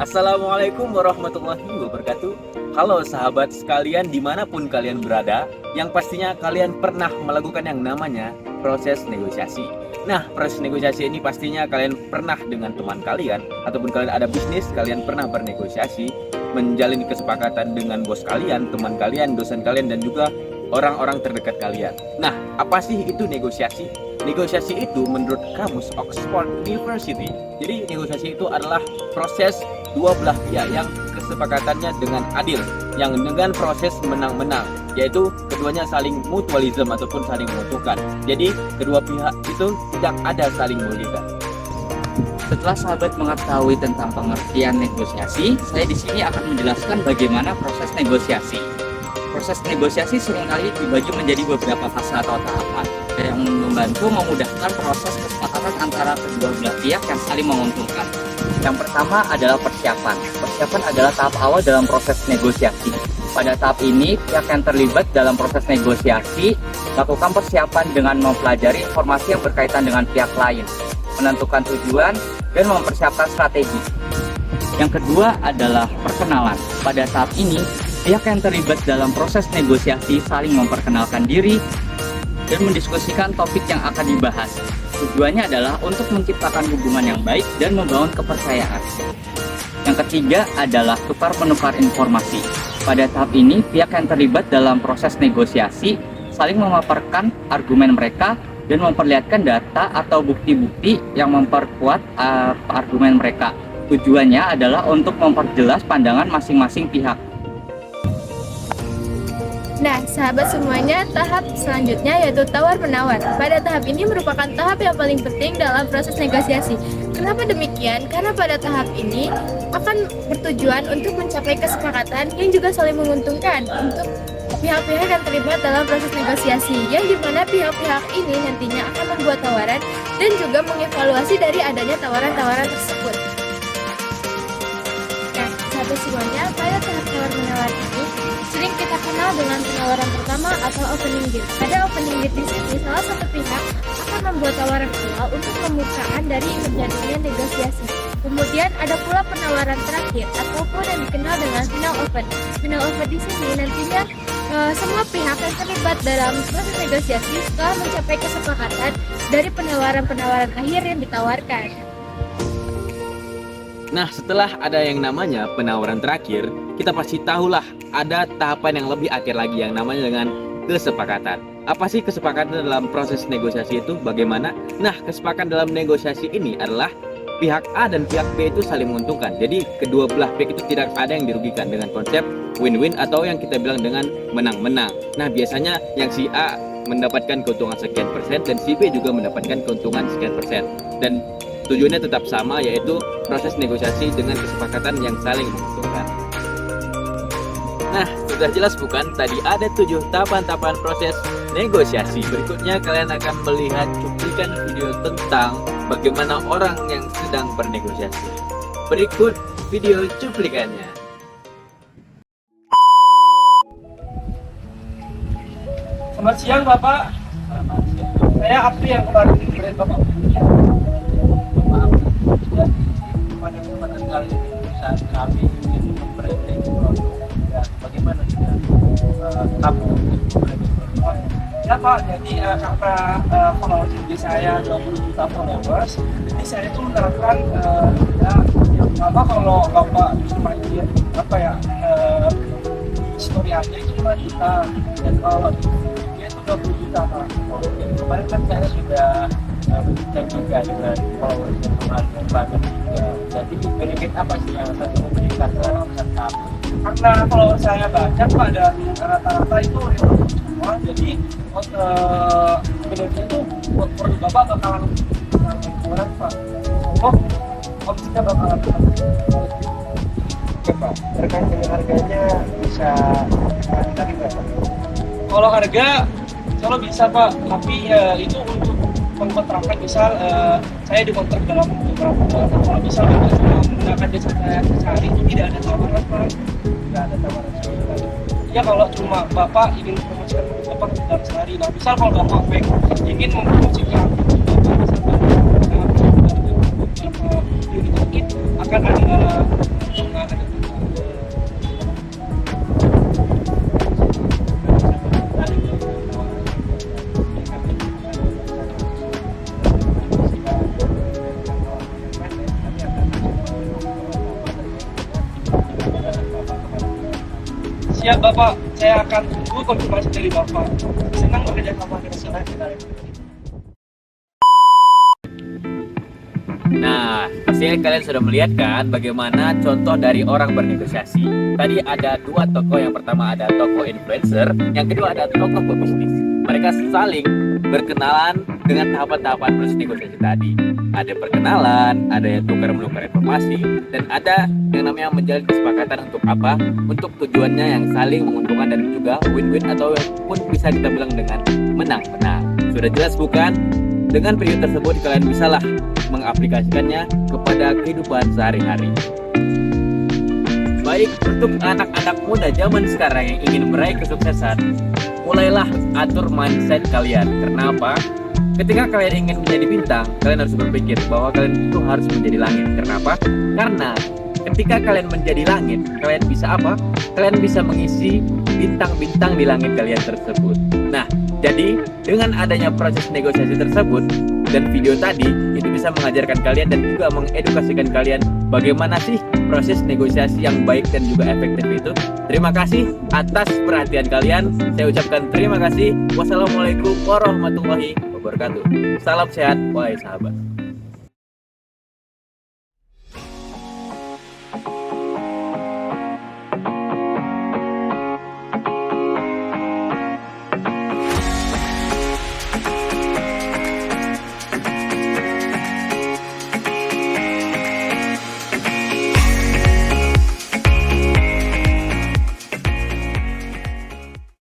Assalamualaikum warahmatullahi wabarakatuh. Halo sahabat sekalian dimanapun kalian berada, yang pastinya kalian pernah melakukan yang namanya proses negosiasi. Nah, proses negosiasi ini pastinya kalian pernah dengan teman kalian, ataupun kalian ada bisnis, kalian pernah bernegosiasi, menjalin kesepakatan dengan bos kalian, teman kalian, dosen kalian, dan juga orang-orang terdekat kalian. Nah, apa sih itu negosiasi? Negosiasi itu menurut kamus Oxford University. Jadi negosiasi itu adalah proses dua belah pihak yang kesepakatannya dengan adil, yang dengan proses menang-menang, yaitu keduanya saling mutualism ataupun saling menguntungkan. Jadi kedua pihak itu tidak ada saling merugikan. Setelah sahabat mengetahui tentang pengertian negosiasi, saya di sini akan menjelaskan bagaimana proses negosiasi. Proses negosiasi seringkali dibagi menjadi beberapa fase atau tahapan yang membantu memudahkan proses kesepakatan antara kedua belah pihak yang saling menguntungkan. Yang pertama adalah persiapan. Persiapan adalah tahap awal dalam proses negosiasi. Pada tahap ini, pihak yang terlibat dalam proses negosiasi lakukan persiapan dengan mempelajari informasi yang berkaitan dengan pihak lain, menentukan tujuan, dan mempersiapkan strategi. Yang kedua adalah perkenalan. Pada tahap ini, pihak yang terlibat dalam proses negosiasi saling memperkenalkan diri dan mendiskusikan topik yang akan dibahas. Tujuannya adalah untuk menciptakan hubungan yang baik dan membangun kepercayaan. Yang ketiga adalah tukar-menukar informasi. Pada tahap ini, pihak yang terlibat dalam proses negosiasi saling memaparkan argumen mereka dan memperlihatkan data atau bukti-bukti yang memperkuat argumen mereka. Tujuannya adalah untuk memperjelas pandangan masing-masing pihak. Nah, sahabat semuanya, tahap selanjutnya yaitu tawar-menawar. Pada tahap ini merupakan tahap yang paling penting dalam proses negosiasi. Kenapa demikian? Karena pada tahap ini akan bertujuan untuk mencapai kesepakatan yang juga saling menguntungkan untuk pihak-pihak yang terlibat dalam proses negosiasi, yang dimana pihak-pihak ini nantinya akan membuat tawaran dan juga mengevaluasi dari adanya tawaran-tawaran tersebut. Nah, sahabat semuanya, pada tahap tawar-menawar ini sering kita kenal dengan penawaran pertama atau opening bid. Pada opening bid di sini, salah satu pihak akan membuat tawaran awal untuk pembukaan dari terjadinya negosiasi. Kemudian ada pula penawaran terakhir ataupun yang dikenal dengan final offer. Final offer di sini nantinya semua pihak yang terlibat dalam proses negosiasi setelah mencapai kesepakatan dari penawaran-penawaran akhir yang ditawarkan. Nah, setelah ada yang namanya penawaran terakhir, kita pasti tahulah ada tahapan yang lebih akhir lagi yang namanya dengan kesepakatan. Apa sih kesepakatan dalam proses negosiasi itu? Bagaimana? Nah, kesepakatan dalam negosiasi ini adalah pihak A dan pihak B itu saling menguntungkan. Jadi kedua belah pihak itu tidak ada yang dirugikan dengan konsep win-win atau yang kita bilang dengan menang-menang. Nah, biasanya yang si A mendapatkan keuntungan sekian persen dan si B juga mendapatkan keuntungan sekian persen. Dan tujuannya tetap sama, yaitu proses negosiasi dengan kesepakatan yang saling menguntungkan. Nah, sudah jelas bukan? Tadi ada 7 tahapan-tahapan proses negosiasi. Berikutnya kalian akan melihat cuplikan video tentang bagaimana orang yang sedang bernegosiasi. Berikut video cuplikannya. Selamat siang Bapak. Saya Abdi yang kemarin diberi Bapak. Maaf, pada kesempatan kali ini saat kami ingin membranding produk dan bagaimana kita kamu membranding produk. Ya Pak, jadi karena followers IG saya 20 juta followers, jadi saya itu menerapkan yang pertama kalau Bapak cuma ingin story aja itu 5 juta dan kalau dia itu 20 juta Pak. Jadi kemarin kan saya sudah dan juga dengan followers yang kemarin yang banyak juga. Jadi benefit apa sih yang saya memberikan terhadap kami? Karena followers saya banyak Pak, dan rata-rata itu real semua. Jadi benefit itu buat produk Bapak bakalan murah Pak. Opsinya bakalan oke Pak, terkait dengan harganya bisa tadi berapa? Kalau harga, kalau bisa Pak, tapi itu untuk mengkontrakkan misal saya dikontrak dalam beberapa bulan. Kalau misal Bapak cuma menggunakan jasa saya sehari itu tidak ada tawaran Pak, tidak ada tawaran sama sekali. Ya kalau cuma Bapak ingin mempromosikan Bapak dalam sehari, nah misal kalau Bapak ingin mempromosikan Bapak misalkan beberapa unit sedikit akan ada Semoga ke depan siap Bapak, saya akan tunggu konfirmasi dari Bapak. Senang bekerja sama dengan saya. Nah, pastinya kalian sudah melihat kan bagaimana contoh dari orang bernegosiasi. Tadi ada dua tokoh, yang pertama ada tokoh influencer, yang kedua ada tokoh pebisnis. Mereka saling berkenalan dengan tahapan-tahapan proses negosiasi tadi. Ada perkenalan, ada yang tukar-menukar informasi, dan ada yang namanya menjalin kesepakatan untuk apa? Untuk tujuannya yang saling menguntungkan dan juga win-win ataupun bisa kita bilang dengan menang-menang. Sudah jelas bukan? Dengan video tersebut kalian bisalah mengaplikasikannya kepada kehidupan sehari-hari. Baik, untuk anak-anak muda zaman sekarang yang ingin meraih kesuksesan, mulailah atur mindset kalian. Karena apa? Ketika kalian ingin menjadi bintang, kalian harus berpikir bahwa kalian itu harus menjadi langit. Kenapa? Karena ketika kalian menjadi langit, kalian bisa apa? Kalian bisa mengisi bintang-bintang di langit kalian tersebut. Nah, jadi dengan adanya proses negosiasi tersebut dan video tadi, itu bisa mengajarkan kalian dan juga mengedukasikan kalian bagaimana sih proses negosiasi yang baik dan juga efektif itu. Terima kasih atas perhatian kalian. Saya ucapkan terima kasih. Wassalamualaikum warahmatullahi wabarakatuh. Salam sehat, wahai sahabat.